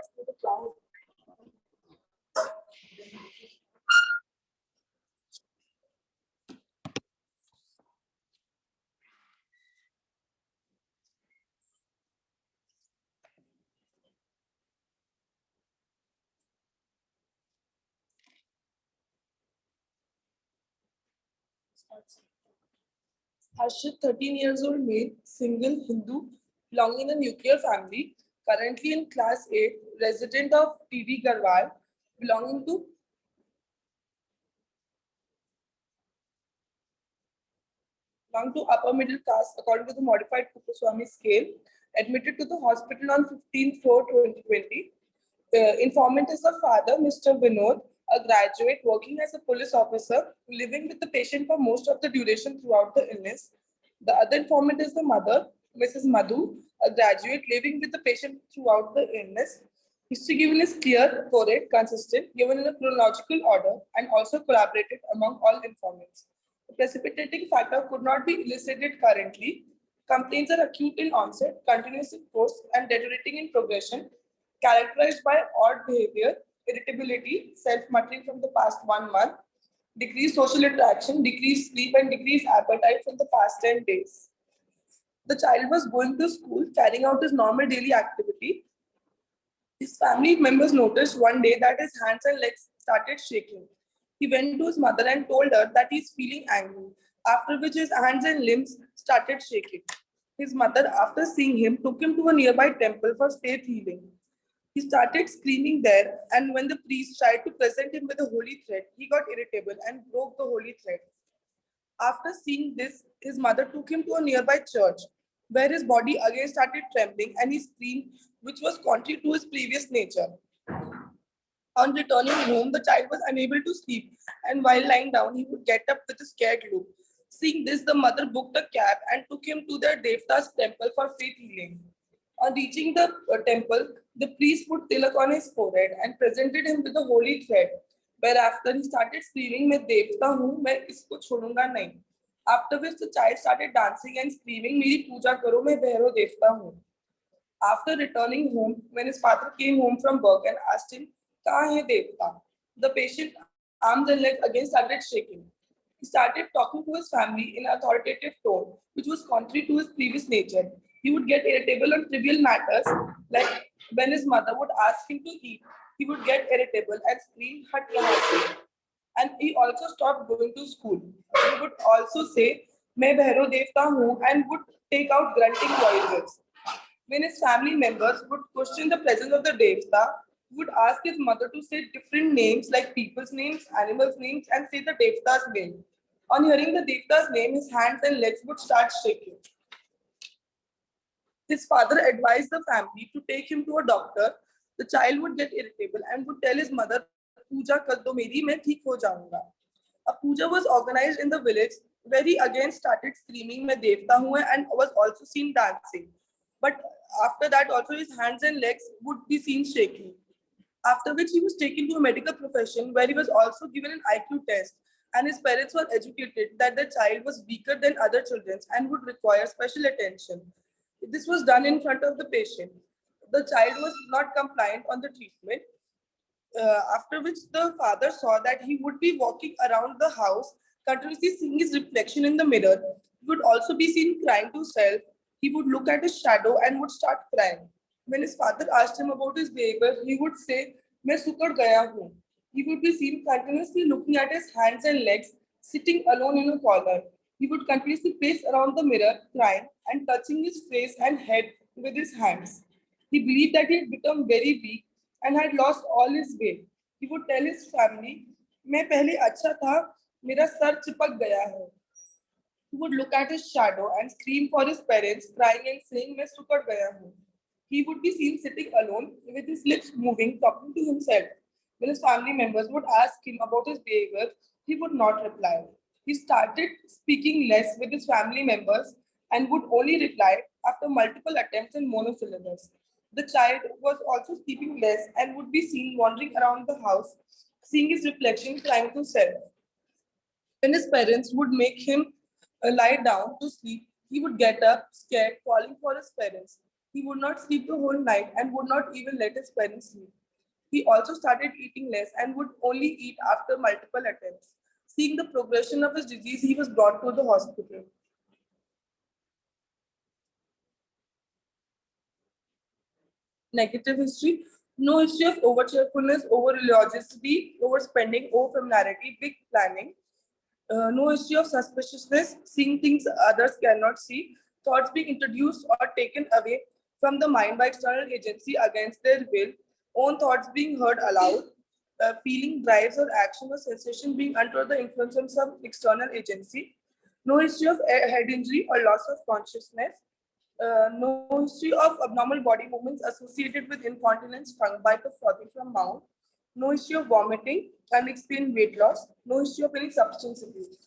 ask me to clown. Harshit, 13 years old male, single Hindu, belonging in a nuclear family, currently in class 8, resident of TD Garwal, belonging to belong to upper middle class according to the modified Kuppaswamy scale, admitted to the hospital on 15/4 2020. Informant is the father, Mr. Vinod, a graduate working as a police officer, living with the patient for most of the duration throughout the illness. The other informant is the mother, Mrs. Madhu, a graduate living with the patient throughout the illness. History given is clear, correct, consistent, given in a chronological order, and also collaborated among all informants. The precipitating factor could not be elicited currently. Complaints are acute in onset, continuous in course, and deteriorating in progression, characterized by odd behavior, irritability, self-muttering from the past 1 month, decreased social interaction, decreased sleep, and decreased appetite from the past 10 days. The child was going to school, carrying out his normal daily activity. His family members noticed one day that his hands and legs started shaking. He went to his mother and told her that he is feeling angry, after which his hands and limbs started shaking. His mother, after seeing him, took him to a nearby temple for faith healing. He started screaming there, and when the priest tried to present him with a holy thread, he got irritable and broke the holy thread. After seeing this, his mother took him to a nearby church, where his body again started trembling and he screamed, which was contrary to his previous nature. On returning home, the child was unable to sleep, and while lying down, he would get up with a scared look. Seeing this, the mother booked a cab and took him to their Devta's temple for faith healing. On reaching the temple, the priest put tilak on his forehead and presented him with a holy thread. Whereafter he started screaming, "मैं देवता हूँ, मैं इसको छोड़ूंगा नहीं." After which the child started dancing and screaming, "मेरी पूजा करो, मैं भैरव देवता हूँ." After returning home, when his father came home from work and asked him, "कहाँ है देवता?" the patient arms and legs again started shaking. He started talking to his family in an authoritative tone, which was contrary to his previous nature. He would get irritable on trivial matters, like when his mother would ask him to eat. He would get irritable and scream, "Hat yahan se." And he also stopped going to school. He would also say, "मैं भैरव देवता हूँ," and would take out grunting voices. When his family members would question the presence of the Devta, he would ask his mother to say different names like people's names, animals' names, and say the Devta's name. On hearing the Devta's name, his hands and legs would start shaking. His father advised the family to take him to a doctor. The child would get irritable and would tell his mother, "Puja kar do meri, main theek ho jaunga." A puja was organized in the village where he again started screaming, "Main devta hu," and was also seen dancing. But after that, also his hands and legs would be seen shaking. After which he was taken to a medical profession where he was also given an IQ test, and his parents were educated that the child was weaker than other children and would require special attention. This was done in front of the patient. The child was not compliant on the treatment, after which the father saw that he would be walking around the house, continuously seeing his reflection in the mirror. He would also be seen crying to self. He would look at his shadow and would start crying. When his father asked him about his behavior, he would say, "मैं सुकड़ गया हूँ." He would be seen continuously looking at his hands and legs, sitting alone in a corner. He would continuously pace around the mirror, crying and touching his face and head with his hands. He believed that he had become very weak and had lost all his weight. He would tell his family, "मैं पहले अच्छा था, मेरा sir चिपक गया है." He would look at his shadow and scream for his parents, crying and saying, "मैं सुकड़ गया हूँ." He would be seen sitting alone with his lips moving, talking to himself. When his family members would ask him about his behavior, he would not reply. He started speaking less with his family members and would only reply after multiple attempts in monosyllables. The child was also sleeping less and would be seen wandering around the house, seeing his reflection crying to self. When his parents would make him lie down to sleep, he would get up, scared, calling for his parents. He would not sleep the whole night and would not even let his parents sleep. He also started eating less and would only eat after multiple attempts. Seeing the progression of his disease, he was brought to the hospital. Negative history. No history of over cheerfulness, over religiosity, over spending, over familiarity, big planning. No history of suspiciousness, seeing things others cannot see, thoughts being introduced or taken away from the mind by external agency against their will, own thoughts being heard aloud, feeling, drives, or action or sensation being under the influence of some external agency, no history of head injury or loss of consciousness, no history of abnormal body movements associated with incontinence, tongue bite, or frothing from mouth, no history of vomiting, unexplained weight loss, no history of any substance abuse.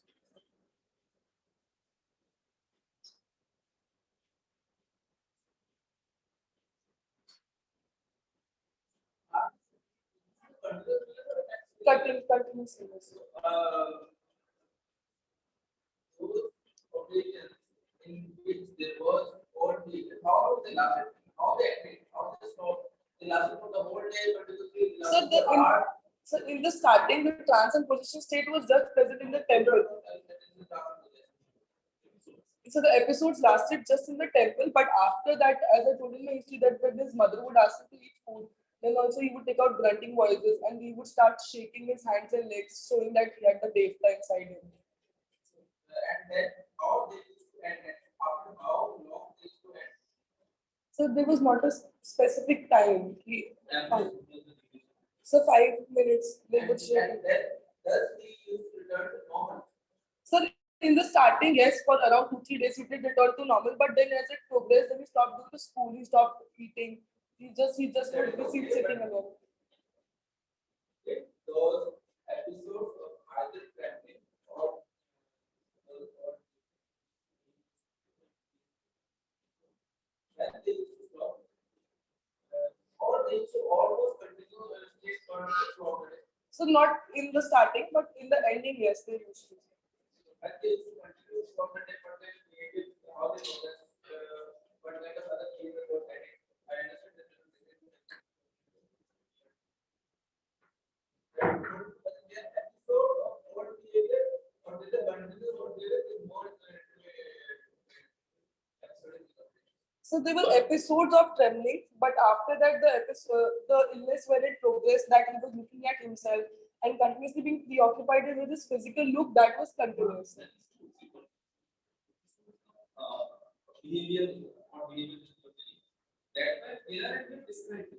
Continuous illness. Those occasions in which there was odd days, how they lasted, how they acted, how they stopped, they lasted for the whole day, but they lasted for hours. So in the starting, the trance and position state was just present in the temple. So the episodes lasted just in the temple, but after that, as I told in my history, that when his mother would ask him to eat food, then also he would take out grunting voices and he would start shaking his hands and legs, showing that he had the devta inside him. And then how they used to end it, after how long they used to end. So there was not a specific time. So 5 minutes they would share. And then does he used to return to normal? So in the starting, yes, for around 2-3 days he did return to normal, but then as it progressed, then he stopped going to school, he stopped eating, he just would be sitting alone. Those episodes of either trembling or when they used to stop, or they used to almost continue when they started throughout the day. So not in the starting, but in the ending, yes, they used to. And they used to continue throughout the day, but then maybe how they know that what kind of other things they were getting. I understand that. But their episode of old behavior or did they continue or did they more so there were episodes of trembling, but after that, the illness when it progressed, that he was looking at himself and continuously being preoccupied with his physical look, that was continuous. Behavior or behavior that they are described.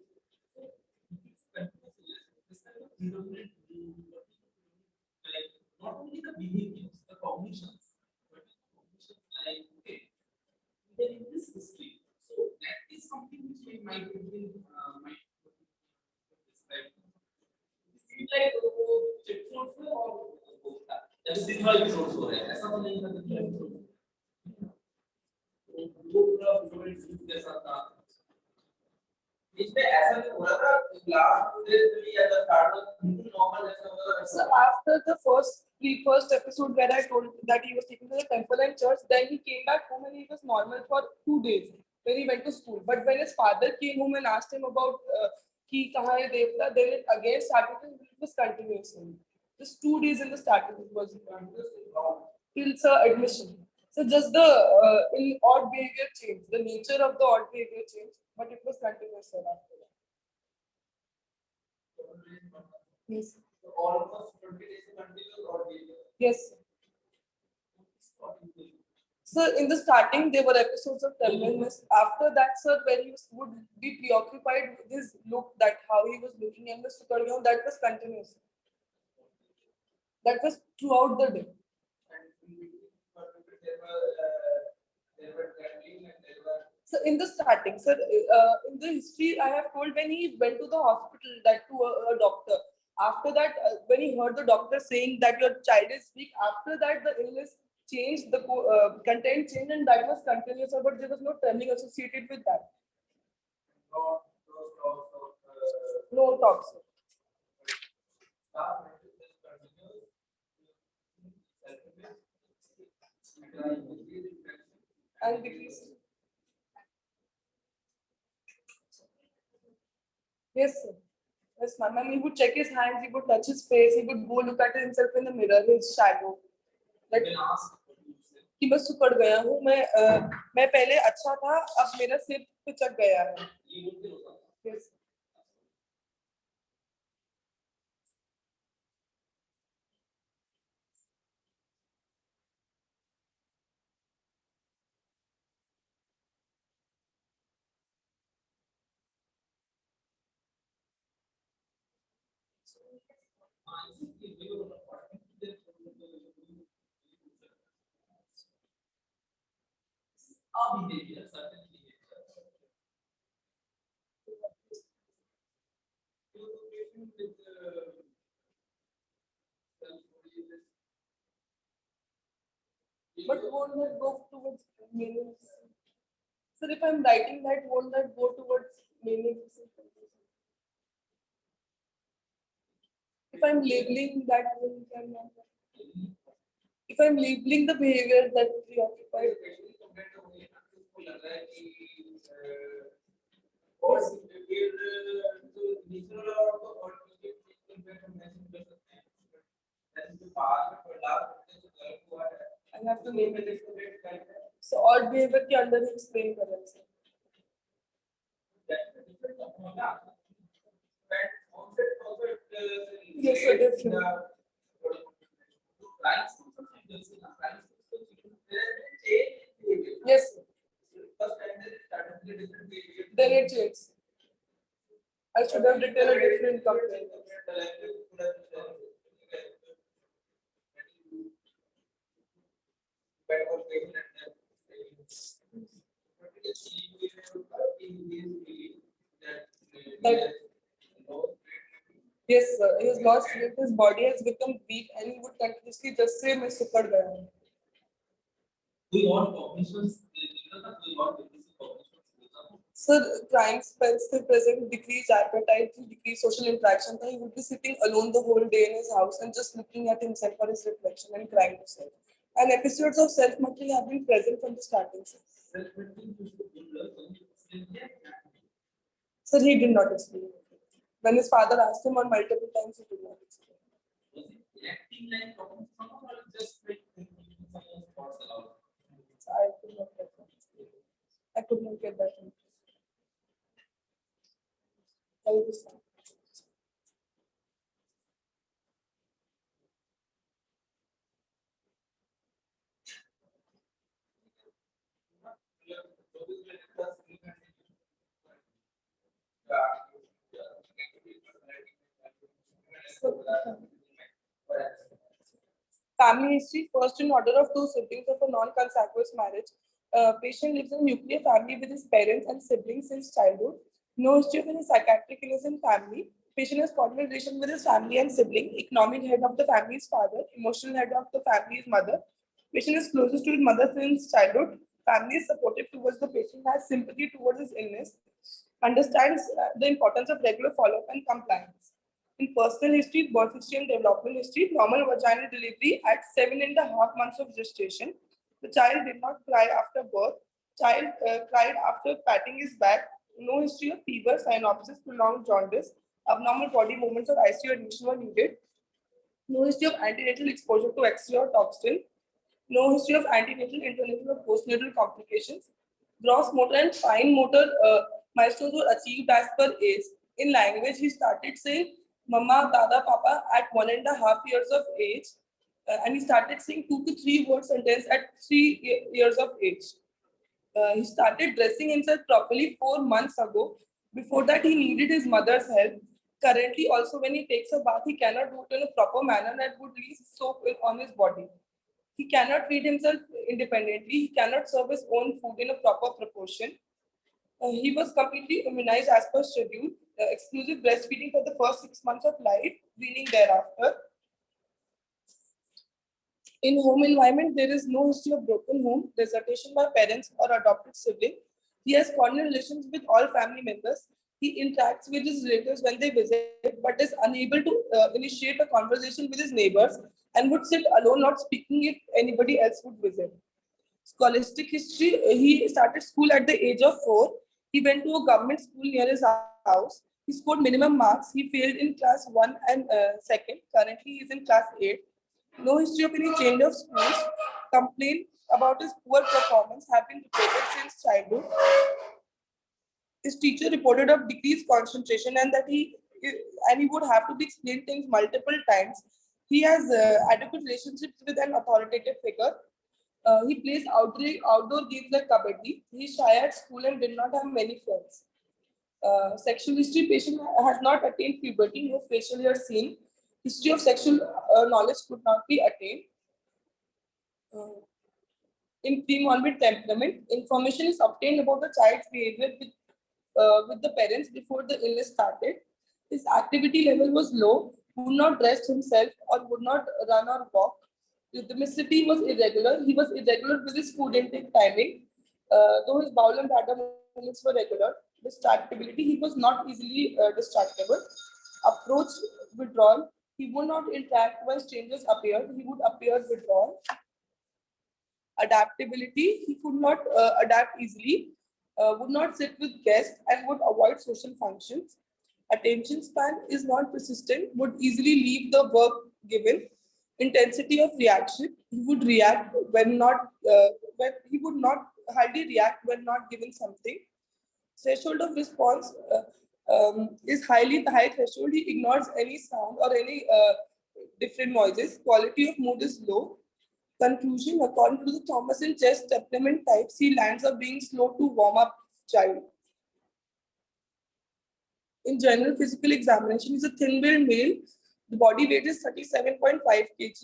Like not only the behaviors, the cognitions, but the cognitions like okay, there in this history. So that is something which we might might describe. Like episodes और जैसे cinema episodes हो रहे हैं ऐसा तो नहीं था कि वो पूरा फ्लोरेंस के साथ था इसमें ऐसा नहीं हो रहा था लास्ट 2 days में या द स्टार्ट में नॉर्मल जैसा हो रहा था so after the first episode where I told that he was taken to the temple and church, then he came back home and he was normal for 2 days when he went to school. But when his father came home and asked him about ki kahan hai devta, then it again started and it was continuous. Just 2 days in the starting it was till admission. So just the odd behavior changed, the nature of the odd behavior changed, but it was continuous after that. Yes. So almost 20 days continuous odd behavior. Yes. So in the starting, there were episodes of tremblingness. After that, sir, when he would be preoccupied with his look, that how he was looking and Mr. Karyo, that was continuous. That was throughout the day. So in the starting, sir, in the history I have told when he went to the hospital, that to a doctor. After that, when he heard the doctor saying that your child is weak, after that the illness changed, the content changed, and that was continuous. But there was no trembling associated with that. No talks. And decrease. Yes, sir. Yes, ma'am. And he would check his hands, he would touch his face, he would go look at himself in the mirror, his shadow. That कि मैं सुकड़ गया हूँ, मैं पहले अच्छा था, अब मेरा सिर पिचक गया है. Yes. But won't that go towards meaning? Sir, if I'm writing that, won't that go towards meaning? If I'm labeling that, if I'm labeling the behavior that preoccupied. I have to name it. So odd behavior के अंदर ही explain कर रहे हैं. Yes, sir, different. Yes. Then it changes. I should have written a different complaint. That, yes, sir. He has lost weight, his body has become weak, and he would continuously just say, "मैं सुकड़ गया हूँ." Sir, crying spells still present, decreased appetite, decreased social interaction. He would be sitting alone the whole day in his house and just looking at himself for his reflection and crying to self. And episodes of self-mockery have been present from the starting. Sir, he did not explain. When his father asked him on multiple times, he did not explain. I could not get that. I could not get that. I was sad. Family history. First, in order of two siblings of a non-consanguineous marriage, patient lives in a nuclear family with his parents and siblings since childhood. No history of any psychiatric illness in family. Patient has cordial relation with his family and sibling. Economic head of the family is father. Emotional head of the family is mother. Patient is closest to his mother since childhood. Family is supportive towards the patient, has sympathy towards his illness, understands the importance of regular follow-up and compliance. In personal history, birth history, and development history, normal vaginal delivery at 7.5 months of gestation. The child did not cry after birth. Child cried after patting his back. No history of fever, synopsis, prolonged jaundice, abnormal body movements, or ICU admission were needed. No history of antenatal exposure to X-ray or toxin. No history of antenatal, internatal, or postnatal complications. Gross motor and fine motor milestones were achieved as per age. In language, he started saying Mama, Dada, Papa at 1.5 years of age, and he started saying 2 to 3 word sentence at 3 years of age. He started dressing himself properly 4 months ago. Before that, he needed his mother's help. Currently, also when he takes a bath, he cannot do it in a proper manner that would leave soap on his body. He cannot feed himself independently. He cannot serve his own food in a proper proportion. He was completely immunized as per schedule. Exclusive breastfeeding for the first 6 months of life, weaning thereafter. In home environment, there is no history of broken home, desertion by parents or adopted sibling. He has cordial relations with all family members. He interacts with his relatives when they visit, but is unable to initiate a conversation with his neighbors and would sit alone, not speaking if anybody else would visit. Scholastic history, he started school at the age of 4. He went to a government school near his house. He scored minimum marks. He failed in class 1 and 2nd. Currently, he is in class 8. No history of any change of schools. Complaint about his poor performance have been reported since childhood. His teacher reported of decreased concentration and that he would have to be explained things multiple times. He has adequate relationships with an authoritative figure. He plays outdoor games like kabaddi. He is shy at school and did not have many friends. Sexual history patient has not attained puberty. No facial hair seen. History of sexual knowledge could not be attained. In pre-morbid temperament, information is obtained about the child's behavior with the parents before the illness started. His activity level was low, would not dress himself or would not run or walk. Rhythmicity was irregular. He was irregular with his food intake timing. Though his bowel and bladder movements were regular, distractibility, he was not easily distractible. Approach withdrawal, he would not interact when strangers appeared. He would appear withdrawn. Adaptability, he could not adapt easily, would not sit with guests, and would avoid social functions. Attention span is not persistent, would easily leave the work given. Intensity of reaction, he would react when he would not hardly react when not given something. Threshold of response is highly high threshold. He ignores any sound or any different noises. Quality of mood is low. Conclusion, according to the Thomas and Chess temperament types, he lands up being slow to warm up child. In general physical examination, he's a thin-built male. The body weight is 37.5 kg.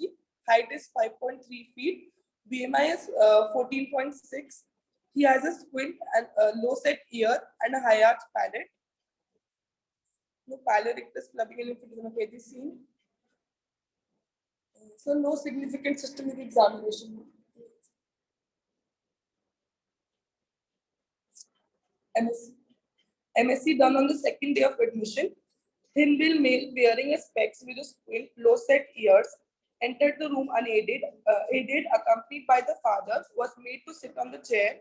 Height is 5.3 feet. BMI is 14.6. He has a squint and a low set ear and a high arch palate. No pallor-ictus clubbing and lymphedema can be seen. So no significant systemic examination. MSc. MSc done on the second day of admission. Thin-built male wearing a specs with a squint, low-set ears, entered the room unaided, accompanied by the father, was made to sit on the chair,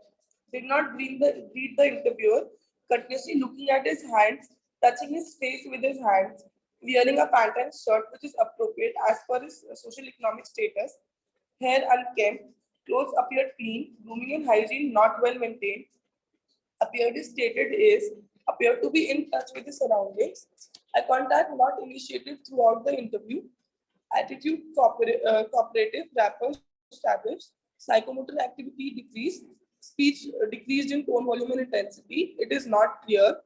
did not greet the interviewer, continuously looking at his hands, touching his face with his hands, wearing a pant and shirt which is appropriate as per his social economic status, hair unkempt, clothes appeared clean, grooming and hygiene not well maintained, appeared to be in touch with the surroundings. Eye contact not initiated throughout the interview. Attitude cooperative, rapport established. Psychomotor activity decreased. Speech decreased in tone, volume, and intensity. It is not clear.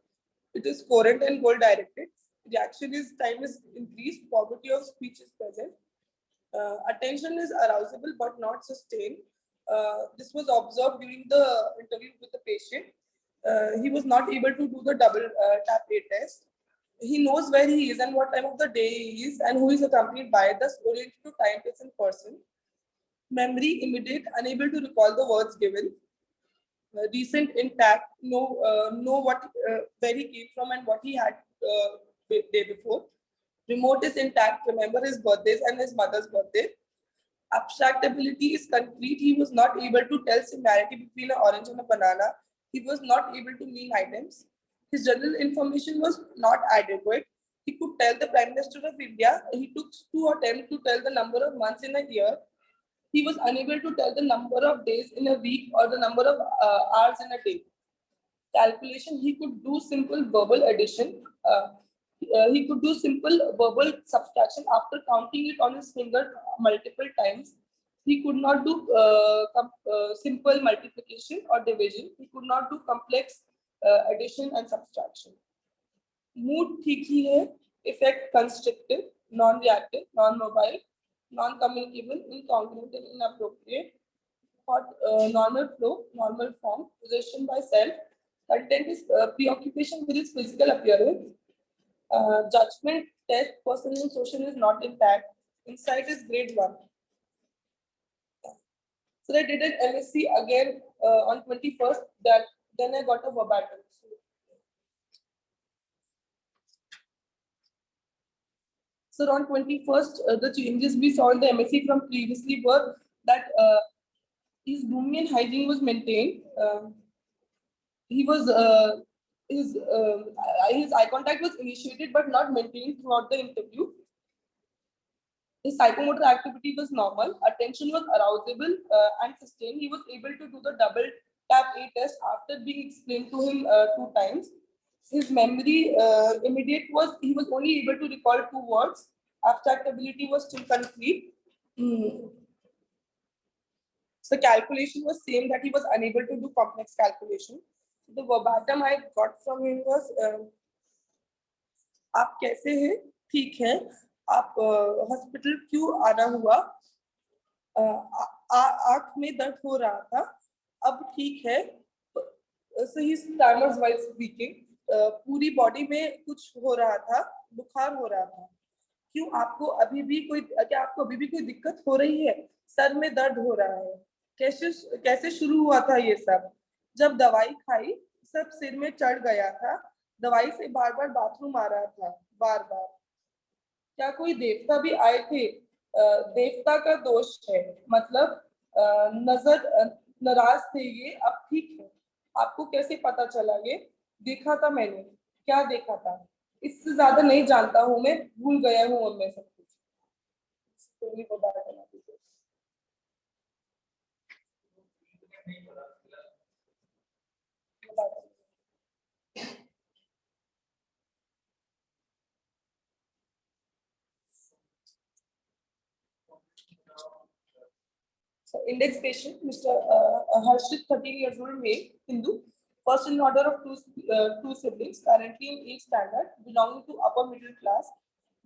It is coherent and goal directed. Reaction is time is increased. Poverty of speech is present. Attention is arousable but not sustained. This was observed during the interview with the patient. He was not able to do the double tap A test. He knows where he is and what time of the day he is and who is accompanied by, thus oriented to time, place, and person. Memory immediate, unable to recall the words given. Recent intact, know what where he came from and what he had day before. Remote is intact, remember his birthdays and his mother's birthday. Abstract ability is concrete. He was not able to tell similarity between an orange and a banana. He was not able to mean items. His general information was not adequate. He could tell the Prime Minister of India. He took 2 attempts to tell the number of months in a year. He was unable to tell the number of days in a week or the number of hours in a day. Calculation, he could do simple verbal addition. He could do simple verbal subtraction after counting it on his finger multiple times. He could not do simple multiplication or division. He could not do complex addition and subtraction. Mood ठीक ही है. Effect constructive, non-reactive, non-mobile, non-communicable, incongruent and inappropriate. Normal flow, normal form, possession by self. Content is preoccupation with his physical appearance. Judgment, test, personal and social is not intact. Insight is grade 1. So I did an MSc again on 21st. Then I got a verbatim. So on 21st, the changes we saw in the MSc from previously were that his grooming and hygiene was maintained. He was his eye contact was initiated but not maintained throughout the interview. His psychomotor activity was normal. Attention was arousable and sustained. He was able to do the double tap A test after being explained to him 2 times. His memory immediate was he was only able to recall 2 words. Abstract ability was still complete. Mm. So calculation was same, that he was unable to do complex calculation. The verbatim I got from him was, आप कैसे हैं? ठीक है. आप hospital क्यों आना हुआ? आंख में दर्द हो रहा था, अब ठीक है. So he stammers while speaking. पूरी बॉडी में कुछ हो रहा था, बुखार हो रहा था. क्यों आपको अभी भी कोई, क्या आपको अभी भी कोई दिक्कत हो रही है? सर में दर्द हो रहा है. कैसे शुरू हुआ था ये सब? जब दवाई खाई सब सिर में चढ़ गया था. दवाई से बार बार बाथरूम आ रहा था, बार बार. क्या कोई देवता भी आए थे? देवता का दोष है, मतलब नजर नाराज थे ये, अब ठीक है. आपको कैसे पता चला ये? देखा था मैंने. क्या देखा था? इससे ज्यादा नहीं जानता हूँ मैं, भूल गया हूँ उनमें सब कुछ. तो ये बता देना दीजिए. So index patient, Mr. Harshit, 13 years old male, Hindu, first in order of two siblings, currently in 8th standard, belonging to upper middle class,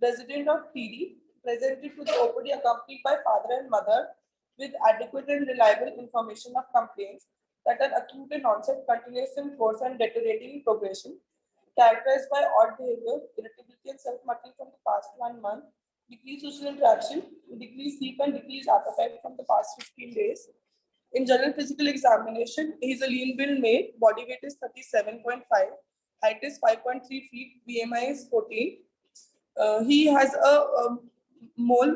resident of TD, presented to the OPD accompanied by father and mother with adequate and reliable information of complaints that are acute in onset, continuous in course, and deteriorating in progression, characterized by odd behavior, irritability, and self-marking from the past 1 month, decreased social interaction, decreased sleep, and decreased appetite from the past 15 days. In general physical examination, he is a lean build male, body weight is 37.5, height is 5.3 feet, BMI is 14. He has a mole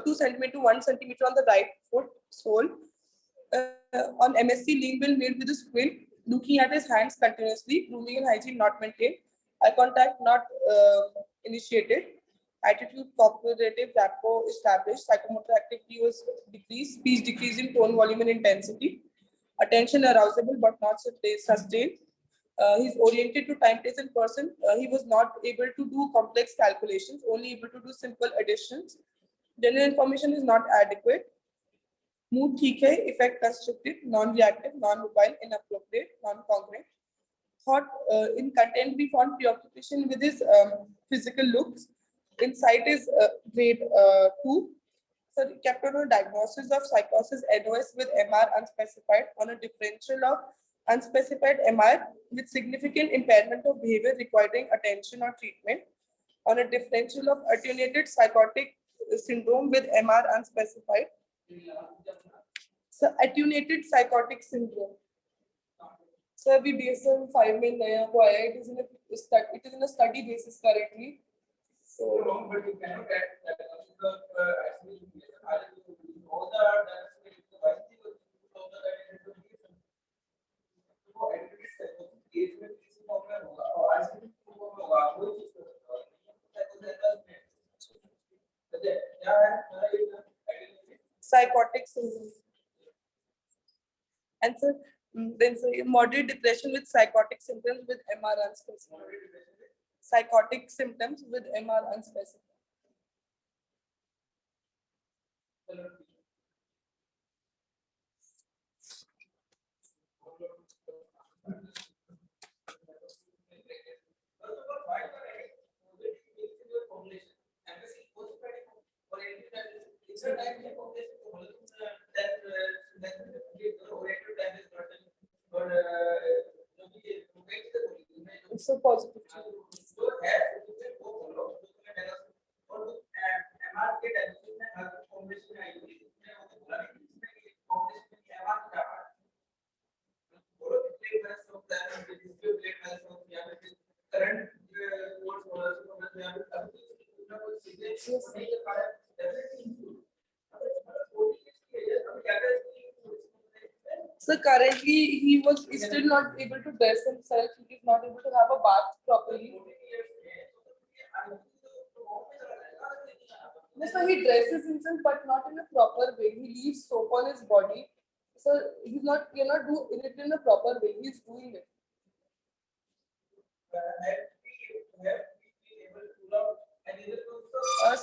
2 centimeter to 1 centimeter on the right foot sole. On MSc, lean build made with a squint, looking at his hands continuously, grooming and hygiene not maintained, eye contact not initiated, attitude cooperative, rapport established, psychomotor activity was decreased, speech decrease in tone, volume, and intensity, attention arousable but not sustained. He's oriented to time, place, and person. He was not able to do complex calculations, only able to do simple additions. General information is not adequate. Mood ठीक है, effect constructive, non-reactive, non-mobile, inappropriate, non-congruent. Thought in content we found preoccupation with his physical looks. Insight is grade 2. So kept on a diagnosis of psychosis NOS with MR unspecified on a differential of unspecified MR with significant impairment of behavior requiring attention or treatment on a differential of attenuated psychotic syndrome with MR unspecified. So attenuated psychotic syndrome. So we DSM 5 में नया को आया. It is in a study basis currently. So but you cannot get actually all psychotic syndrome. And so then so moderate depression with psychotic symptoms with MR unspecified. Psychotic symptoms with MR unspecified. It's so positive. So currently he is still not able to dress himself. He is not able to have a bath properly. No, so he dresses himself, but not in a proper way. He leaves soap on his body. So he's not, you're not doing it in a proper way. He's doing it.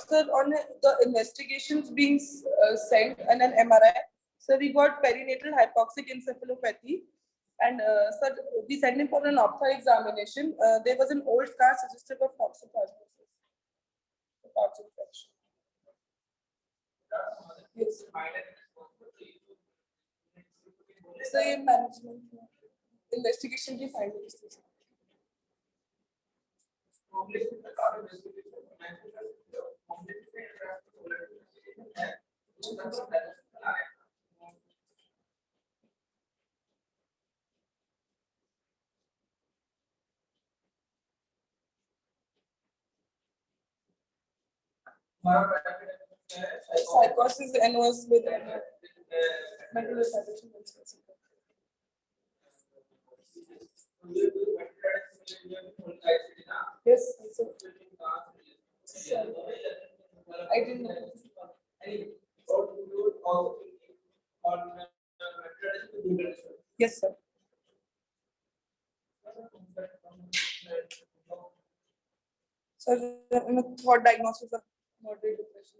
Sir, on the investigations being sent and an MRI, so we got perinatal hypoxic encephalopathy. And sir, we sent him for an ophtha examination. There was an old scar suggestive of toxoplasmosis, pouch infection. Yes. Same management. Investigation की findings. Psychosis and was with mental retardation. Yes, sir. I didn't know. Yes, sir. So, third diagnosis of moderate depression.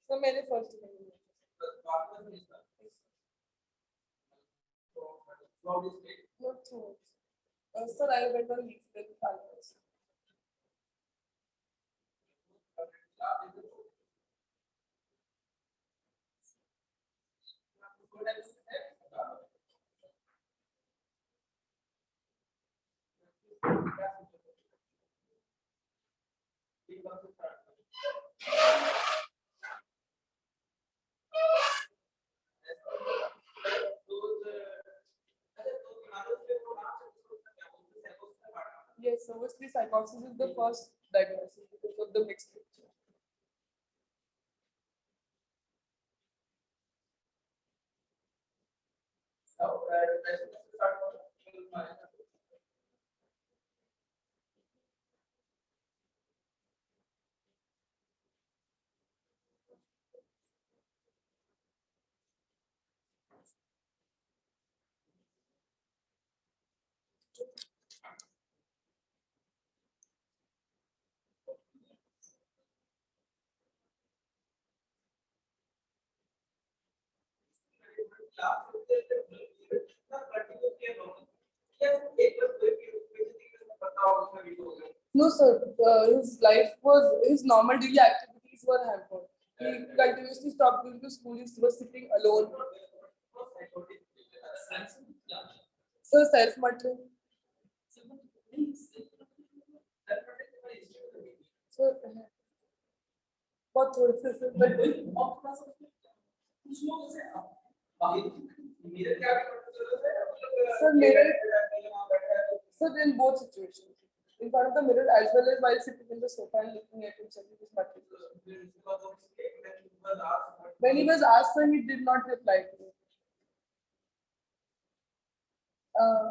So, मेरे first not two. Sir, I went on leave with finals. Yes, so obviously psychosis is the first diagnosis because of the mixed picture. No, sir. His normal daily activities were hampered. He continuously stopped going to school. He was sitting alone. So self-murder. So बहुत थोड़े से sir, mirror. Sir, in both situations. In front of the mirror as well as while sitting in the sofa and looking at himself in his material. When he was asked, sir, he did not reply to me.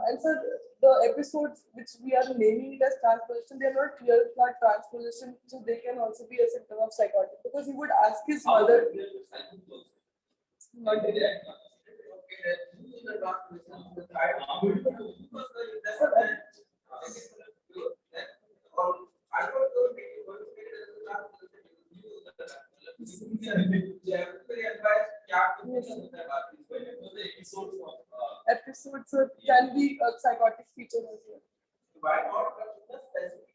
And sir, the episodes which we are naming it as transposition, they are not clear cut transposition, so they can also be a symptom of psychotic because he would ask his mother. Not episodes can be a psychotic feature as well. Why not the specific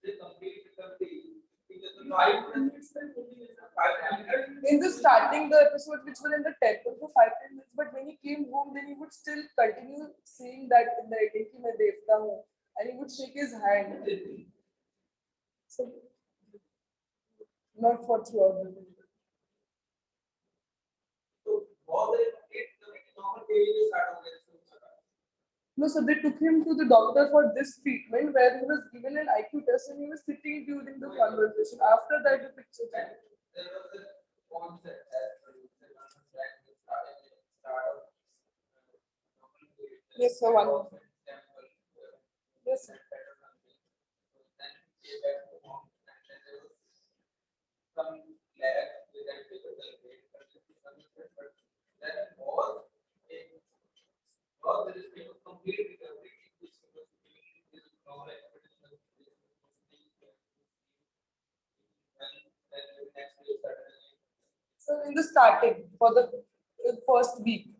difficulty in the starting, the episodes which were in the 10 to 5-10 minutes, but when he came home, then he would still continue seeing that in the writing and he would shake his hand. So, not for throughout the day. So, all the normal daily start. No, so they took him to the doctor for this treatment where he was given an IQ test and he was sitting during the conversation. After that, the picture changed. Yes, sir, one. Yes, sir. So in the starting, for the first week.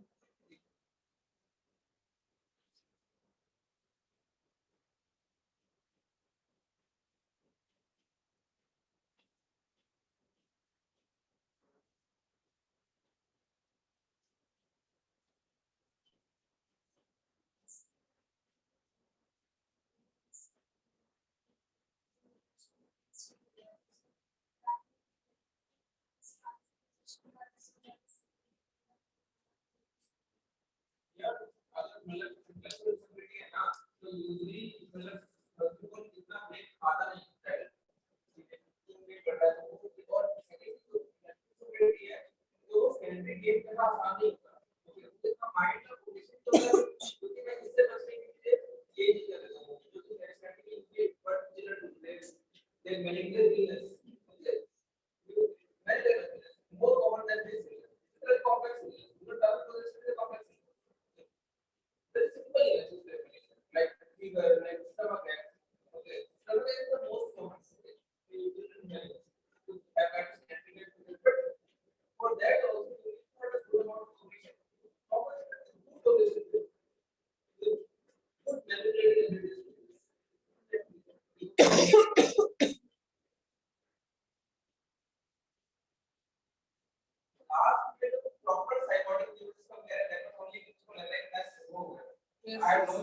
Yes,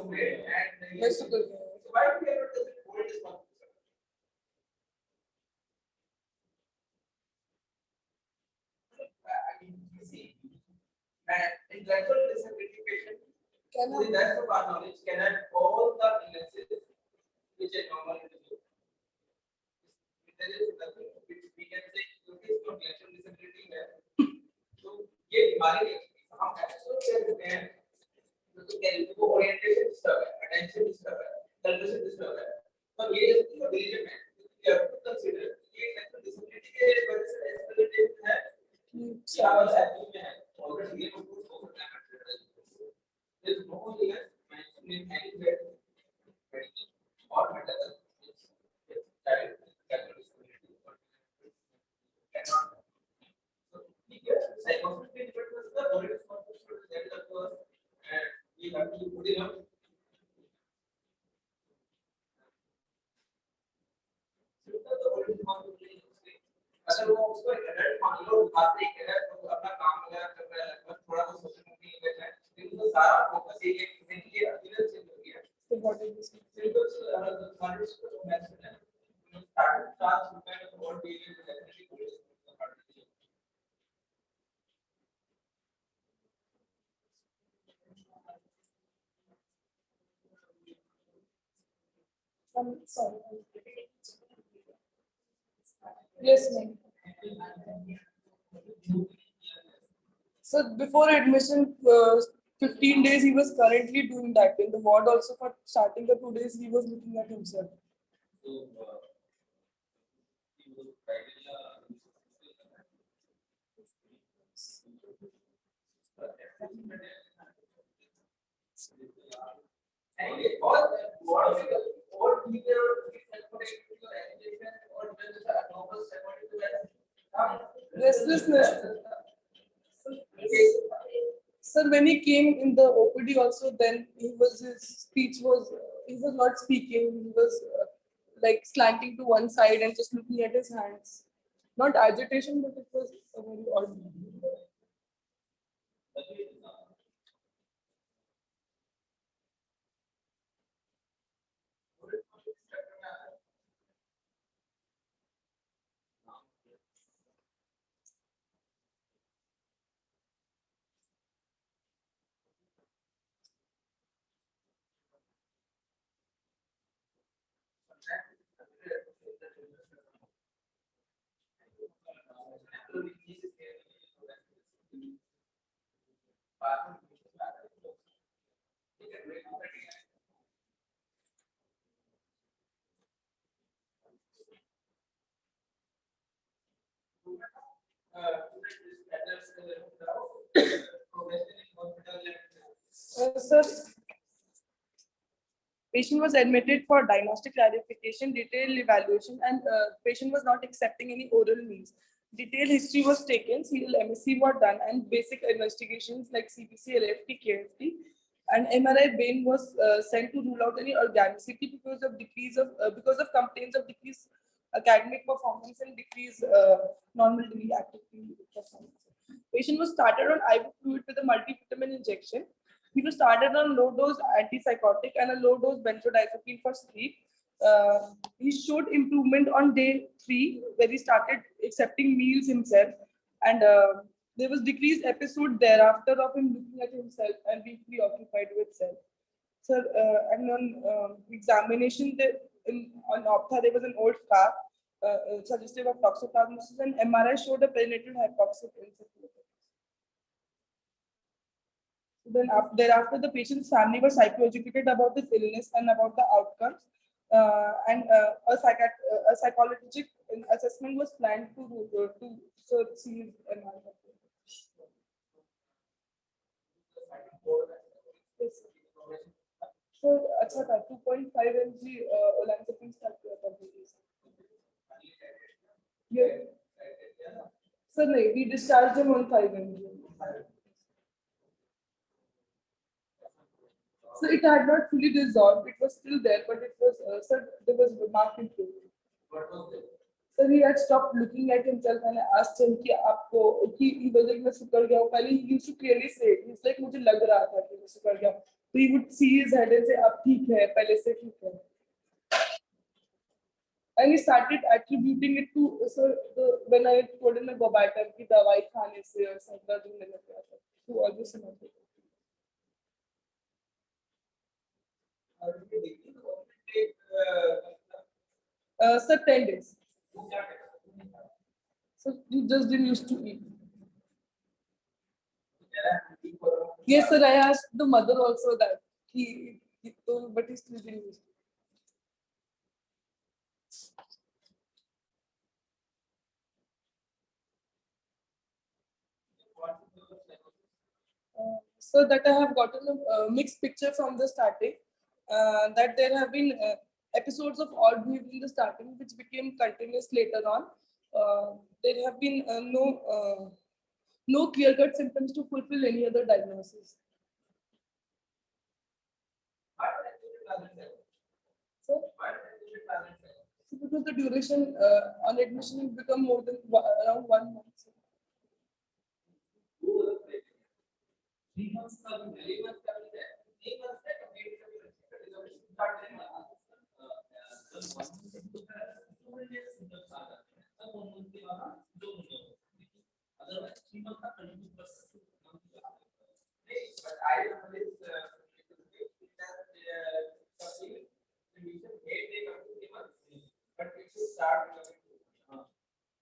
yes. Mr. Kulkarni. Can So what is this? Sorry. Yes, ma'am. So before admission, 15 days he was currently doing that. In the ward also for starting the 2 days he was looking at himself. Restlessness. Sir, when he came in the OPD also, then his speech was, he was not speaking. He was like slanting to one side and just looking at his hands. Not agitation, but it was a very odd. Sir, patient was admitted for diagnostic clarification, detailed evaluation, and patient was not accepting any oral means. Detailed history was taken, serial MSc were done, and basic investigations like CPC, LFT, KFT, and MRI brain was sent to rule out any organicity because of complaints of decreased academic performance and decreased normal daily activity performance. Patient was started on IV fluid with a multivitamin injection. He was started on low dose antipsychotic and a low dose benzodiazepine for sleep. He showed improvement on day 3, where he started accepting meals himself, and there was decreased episode thereafter of him looking at himself and being preoccupied with self. So, and on examination, on optha, there was an old scar suggestive of toxoplasmosis, and MRI showed a perinatal hypoxic encephalopathy. Then thereafter, the patient's family was psychoeducated about his illness and about the outcomes, and a psychological assessment was planned to see his MRI. Yes. So, अच्छा था 2.5 mg olanzapine start किया था baby ये sir नहीं we discharged him on 5 mg. So it had not fully dissolved. It was still there, but it was sir, there was marked improvement. What was it? Sir, he had stopped looking at himself and I asked him कि आपको कि he was like मैं सुकर गया हूँ. पहले he used to clearly say it. He's like मुझे लग रहा था कि मैं सुकर गया हूँ. So he would see his head and say अब ठीक है, पहले से ठीक है. And he started attributing it to when I told him go back की दवाई खाने से और सर दर्द होने लग गया था. तो all this समझ गया. Sir, 10 days. So you just didn't used to eat. Yes, sir. I asked the mother also that he told, but he still didn't use. So that I have gotten a mixed picture from the starting. That there have been episodes of odd behavior in the starting, which became continuous later on. There have been no clear-cut symptoms to fulfill any other diagnosis. So, because the duration on admission will become more than around 1 month. 3 months. 3 months. 3 months. But I always but it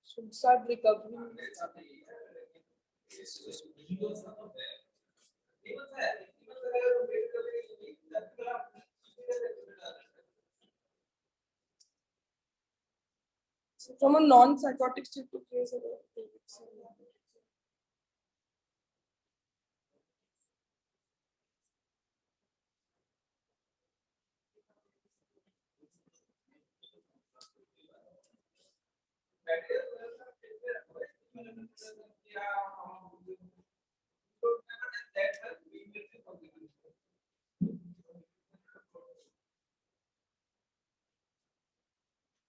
should start recovering. So from a non-psychotic state to case about 2 weeks.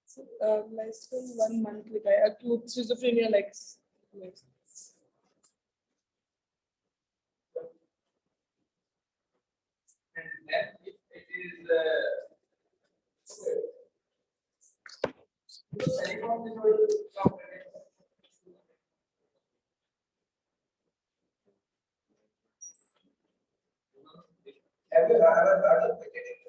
So, less than 1 month, like acute schizophrenia, like. And then if it is have you ever heard of getting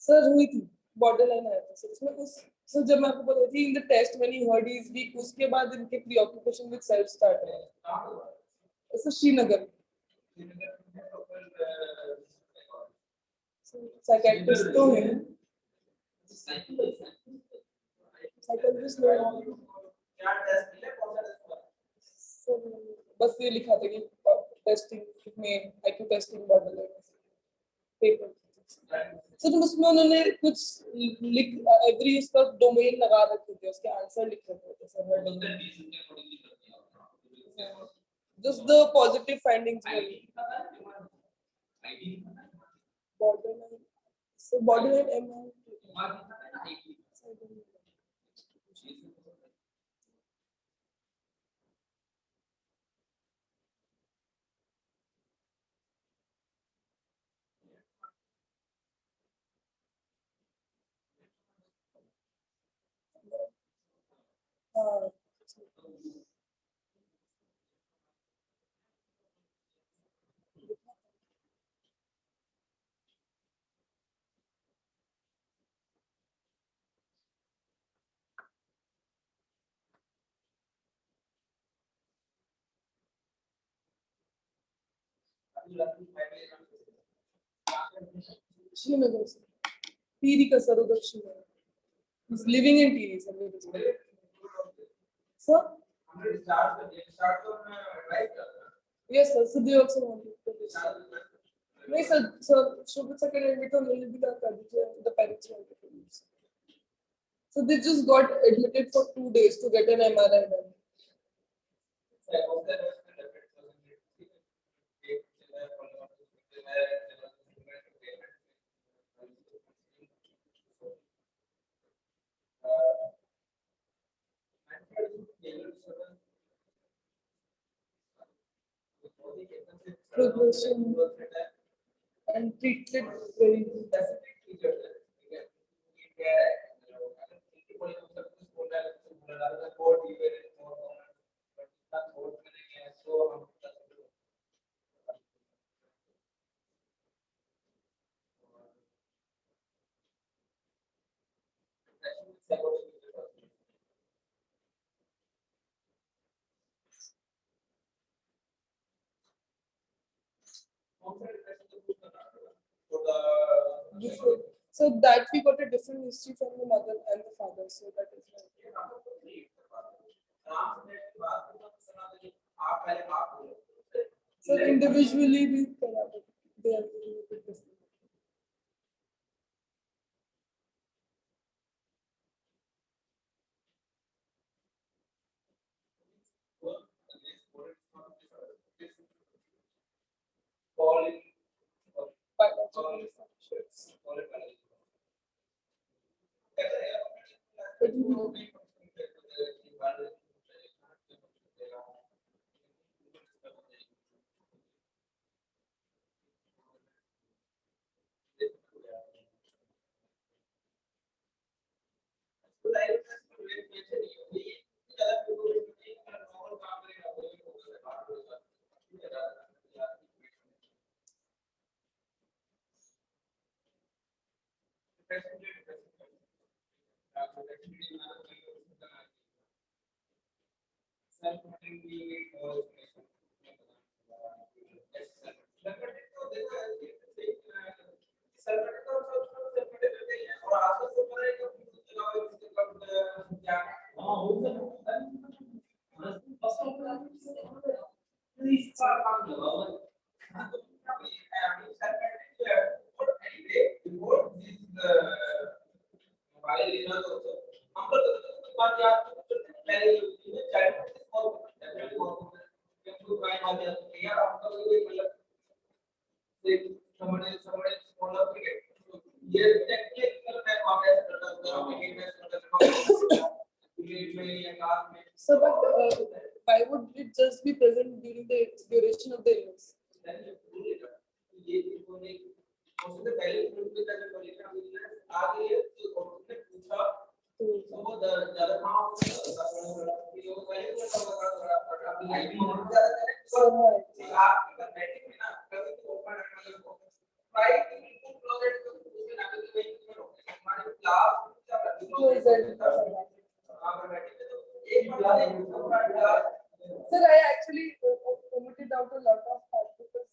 sir हुई थी border line आया था sir उसमें उस sir जब मैं आपको बता रही थी in the test when he heard he is weak उसके बाद इनके प्रीऑक्यूपेशन विद सेल्फ स्टार्ट है सर श्रीनगर साइकियाट्रिस्ट तो है साइकियाट्रिस्ट लोग बस ये लिखा था कि टेस्टिंग में IQ testing border line paper sir तो उसमें उन्होंने कुछ लिख एवरी उसका डोमेन लगा रखे थे उसके आंसर लिख रखे थे sir just the positive findings border line so border line um हाँ श्रीनगर से टीरी का सर उधर Srinagar He's living in TD, sir. Sir? Yes, sir. So they also want to. No, sir. Sir, should be second admit on the parents want to use. So they just got admitted for 2 days to get an MRI done. Progression and treated very different. So that we got a different history from the mother and the father. So that is why. So individually we collaborate. They are doing it different. Biological functions. But you So, but why would it just be present during the duration of the illness? Sir, I actually omitted out a lot of parts because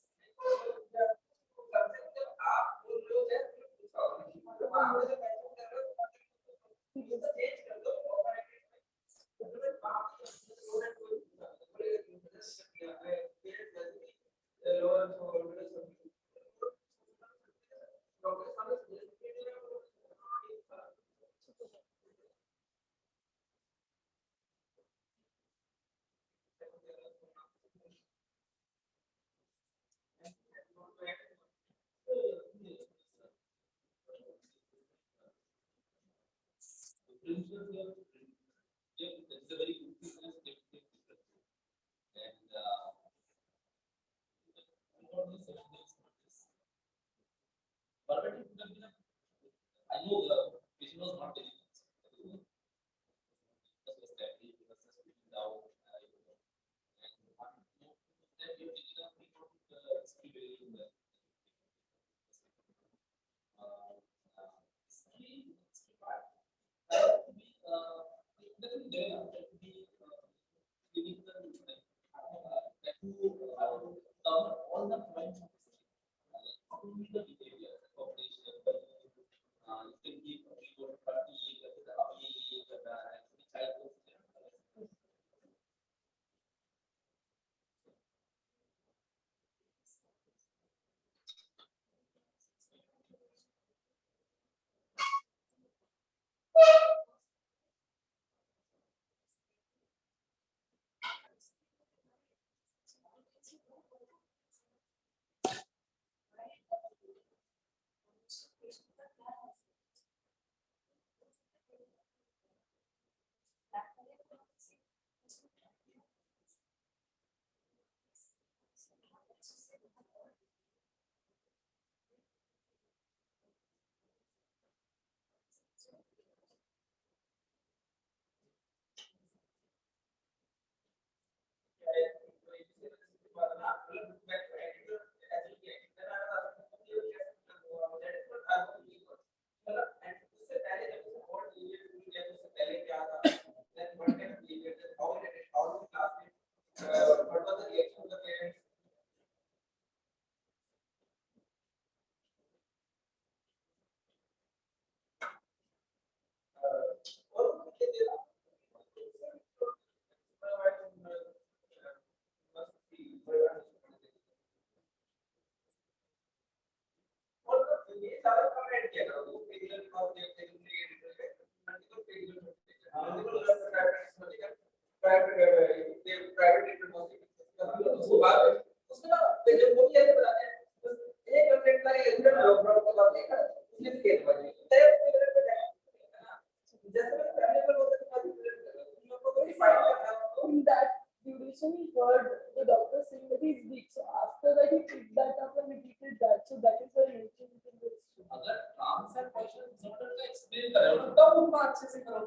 in that duration he heard the doctor saying that he's weak. So after that he picked that up and repeated that. So that is why he mentioned it in the history. अगर answer question समझ तो explain करो तब उनको अच्छे से करो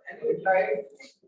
and you tried